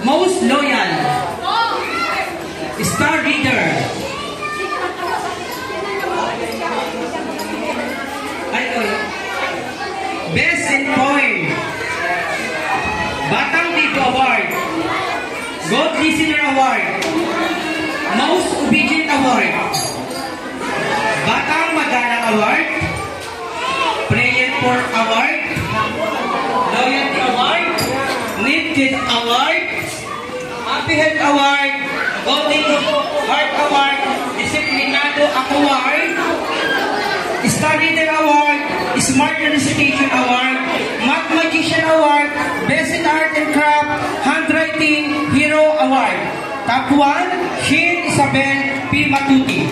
Most loyal. Star reader. Best in poem. Batang Bigo Award. Good Listener Award. Most Obedient Award. Batang Magalang Award. Prayer for Award. Loyalty Award. Need Kid Award. Happy Health Award. Golden Heart Award. Disciplinado Award. Star Reader Award. Smart Recitation Award. Math Magician Award. Best in Art and Craft. Handwriting Hero Award. Top 1, Shin Isabel P. Matuti.